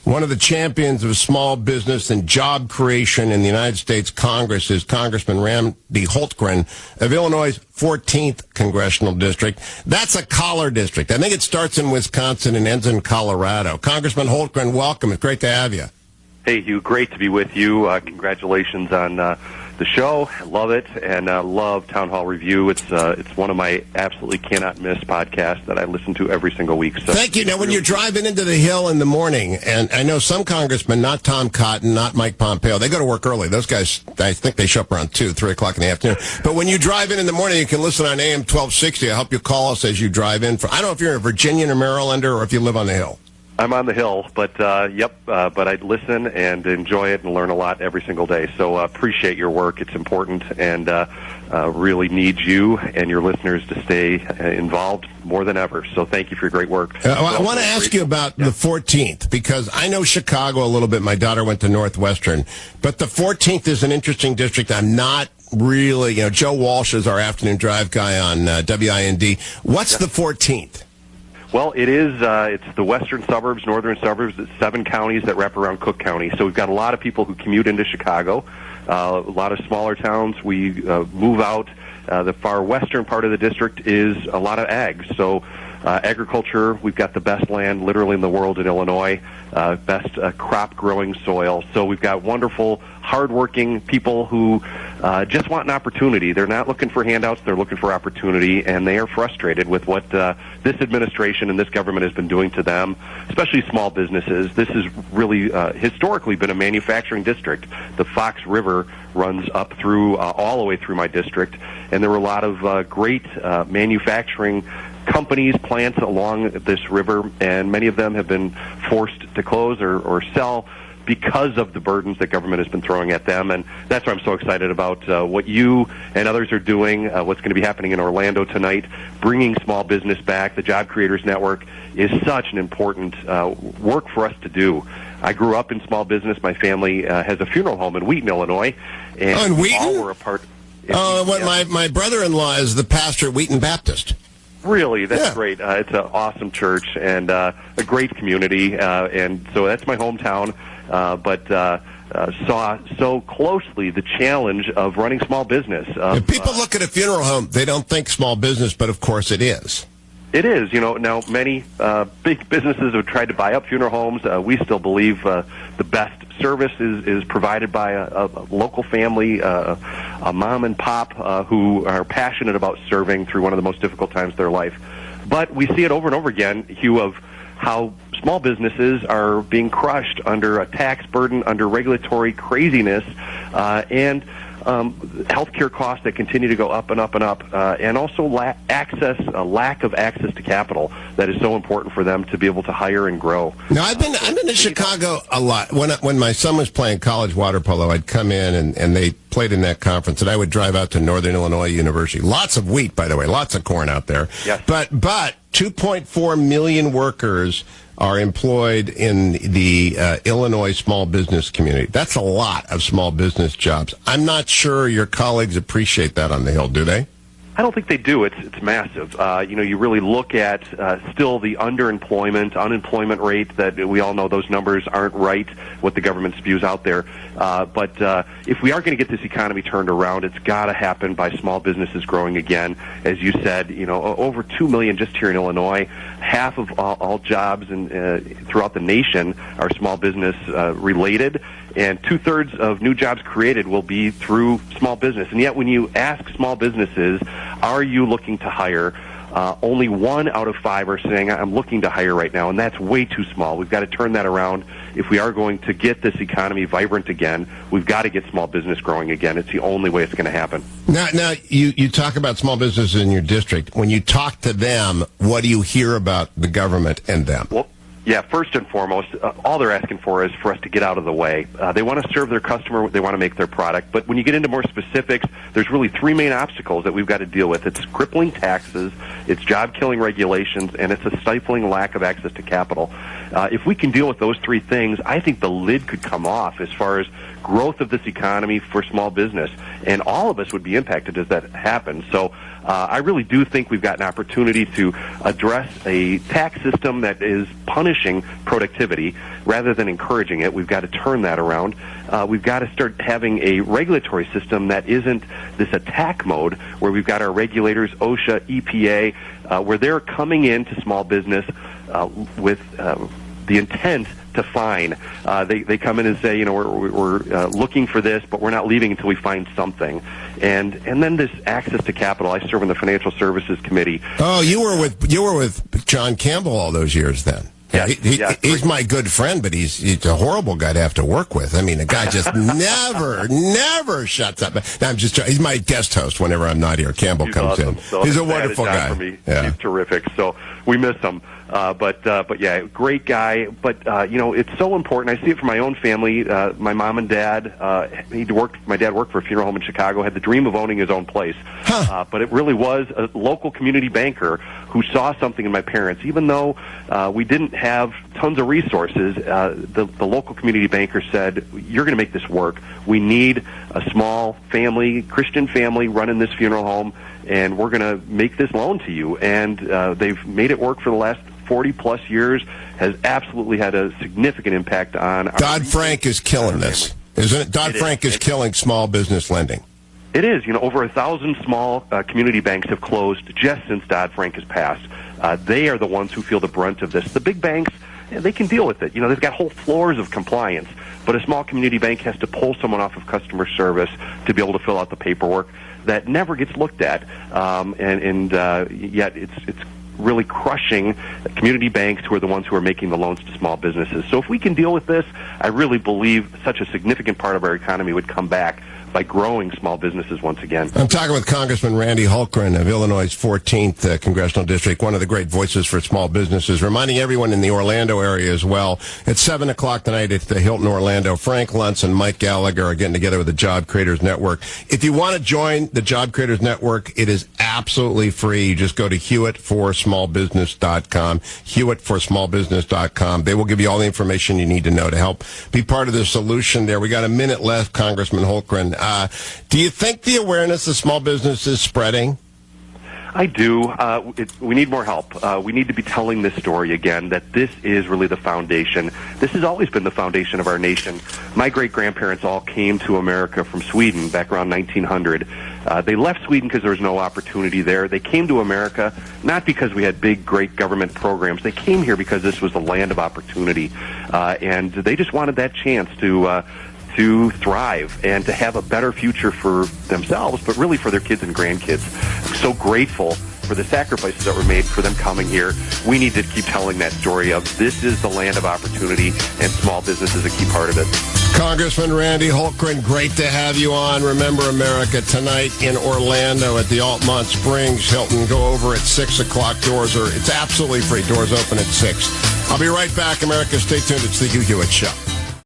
One of the champions of small business and job creation in the United States Congress is Congressman Randy Hultgren of Illinois' 14th Congressional District. That's a collar district. I think it starts in Wisconsin and ends in Colorado. Congressman Hultgren, welcome. It's great to have you. Hey, Hugh, great to be with you. Congratulations on the show. I love it, and love Town Hall Review. It's one of my absolutely cannot miss podcasts that I listen to every single week. So thank you. Now, when you're driving into the Hill in the morning, and I know some congressmen, not Tom Cotton, not Mike Pompeo, they go to work early. Those guys, I think they show up around 2, 3 o'clock in the afternoon. But when you drive in the morning, you can listen on AM 1260. I hope you call us as you drive in. I don't know if you're a Virginian or Marylander or if you live on the Hill. I'm on the Hill, but but I listen and enjoy it and learn a lot every single day. So appreciate your work. It's important and really need you and your listeners to stay involved more than ever. So thank you for your great work. I want to ask you about the 14th, because I know Chicago a little bit. My daughter went to Northwestern. But the 14th is an interesting district. I'm not really, Joe Walsh is our afternoon drive guy on WIND. What's the 14th? Well, it is. It's the western suburbs, northern suburbs. It's 7 counties that wrap around Cook County. So we've got a lot of people who commute into Chicago, a lot of smaller towns. We move out. The far western part of the district is a lot of ag. So agriculture, we've got the best land literally in the world in Illinois, best crop-growing soil. So we've got wonderful, hardworking people who just want an opportunity. They're not looking for handouts. They're looking for opportunity, and they are frustrated with what this administration and this government has been doing to them, especially small businesses. This has really historically been a manufacturing district. The Fox River runs up through all the way through my district, and there were a lot of great manufacturing companies, plants along this river, and many of them have been forced to close or sell because of the burdens that government has been throwing at them. And that's why I'm so excited about what you and others are doing, what's going to be happening in Orlando tonight, bringing small business back. The Job Creators Network is such an important work for us to do. I grew up in small business. My family has a funeral home in Wheaton, Illinois. And in Wheaton? all were a part. My brother-in-law is the pastor at Wheaton Baptist. Really? That's great. It's an awesome church and a great community. And so that's my hometown. But saw so closely the challenge of running small business. If people look at a funeral home, they don't think small business, but of course it is. It is. Now many big businesses have tried to buy up funeral homes. We still believe the best service is provided by a local family, a mom and pop who are passionate about serving through one of the most difficult times of their life. But we see it over and over again, Hugh, of how small businesses are being crushed under a tax burden, under regulatory craziness, and healthcare costs that continue to go up and up and up, and also lack of access to capital that is so important for them to be able to hire and grow. Now, I've been to Chicago a lot. When my son was playing college water polo, I'd come in and they played in that conference, and I would drive out to Northern Illinois University. Lots of wheat, by the way, lots of corn out there. Yes. But 2.4 million workers are employed in the Illinois small business community. That's a lot of small business jobs. I'm not sure your colleagues appreciate that on the Hill, do they? I don't think they do. It's massive. You really look at still the unemployment rate that we all know those numbers aren't right, what the government spews out there. But if we are going to get this economy turned around, it's got to happen by small businesses growing again. As you said, over 2 million just here in Illinois. Half of all jobs throughout the nation are small business related, and 2/3 of new jobs created will be through small business. And yet when you ask small businesses, are you looking to hire? Only 1 out of 5 are saying, I'm looking to hire right now, and that's way too small. We've got to turn that around. If we are going to get this economy vibrant again, we've got to get small business growing again. It's the only way it's going to happen. Now you talk about small businesses in your district. When you talk to them, what do you hear about the government and them? Well, yeah, first and foremost, all they're asking for is for us to get out of the way. They want to serve their customer. They want to make their product. But when you get into more specifics, there's really 3 main obstacles that we've got to deal with. It's crippling taxes, it's job-killing regulations, and it's a stifling lack of access to capital. If we can deal with those 3 things, I think the lid could come off as far as growth of this economy for small business. And all of us would be impacted as that happens. So I really do think we've got an opportunity to address a tax system that is punishing productivity, rather than encouraging it. We've got to turn that around. We've got to start having a regulatory system that isn't this attack mode where we've got our regulators, OSHA, EPA, where they're coming into small business with the intent to fine. They come in and say, you know, we're looking for this, but we're not leaving until we find something. And then this access to capital. I serve on the Financial Services Committee. Oh, you were with John Campbell all those years then. Yeah, he's my good friend, but he's a horrible guy to have to work with. I mean, the guy just never shuts up. No, he's my guest host whenever I'm not here. Campbell comes awesome. in. So he's a wonderful guy. For me. Yeah. He's terrific. So we miss him. But yeah, great guy. But you know, it's so important. I see it from my own family. My mom and dad. My dad worked for a funeral home in Chicago. Had the dream of owning his own place. But it really was a local community banker who saw something in my parents. Even though we didn't have tons of resources, the local community banker said, "You're going to make this work. We need a small family, Christian family, running this funeral home, and we're going to make this loan to you." And they've made it work for the last 40-plus years, has absolutely had a significant impact on our... DoddFrank is killing this, isn't it? DoddFrank is killing small business lending. It is. You know, over 1,000 small community banks have closed just since DoddFrank has passed. They are the ones who feel the brunt of this. The big banks, they can deal with it. You know, they've got whole floors of compliance. But a small community bank has to pull someone off of customer service to be able to fill out the paperwork. That never gets looked at. Yet it's really crushing community banks who are the ones who are making the loans to small businesses. So if we can deal with this, I really believe such a significant part of our economy would come back by growing small businesses once again. I'm talking with Congressman Randy Hultgren of Illinois' 14th Congressional District, one of the great voices for small businesses, reminding everyone in the Orlando area as well. At 7 o'clock tonight at the Hilton Orlando, Frank Luntz and Mike Gallagher are getting together with the Job Creators Network. If you want to join the Job Creators Network, it is absolutely free. You just go to HewittForSmallBusiness.com, HewittForSmallBusiness.com. They will give you all the information you need to know to help be part of the solution there. We got a minute left, Congressman Hultgren. Do you think the awareness of small business is spreading? I do. We need more help. We need to be telling this story again, that this is really the foundation. This has always been the foundation of our nation. My great-grandparents all came to America from Sweden back around 1900. They left Sweden because there was no opportunity there. They came to America not because we had big, great government programs. They came here because this was the land of opportunity. And they just wanted that chance to thrive and to have a better future for themselves, but really for their kids and grandkids. I'm so grateful for the sacrifices that were made for them coming here. We need to keep telling that story of this is the land of opportunity, and small business is a key part of it. Congressman Randy Hultgren, great to have you on. Remember America tonight in Orlando at the Altamont Springs Hilton. Go over at 6 o'clock. It's absolutely free. Doors open at 6. I'll be right back, America. Stay tuned. It's the Hugh Hewitt Show.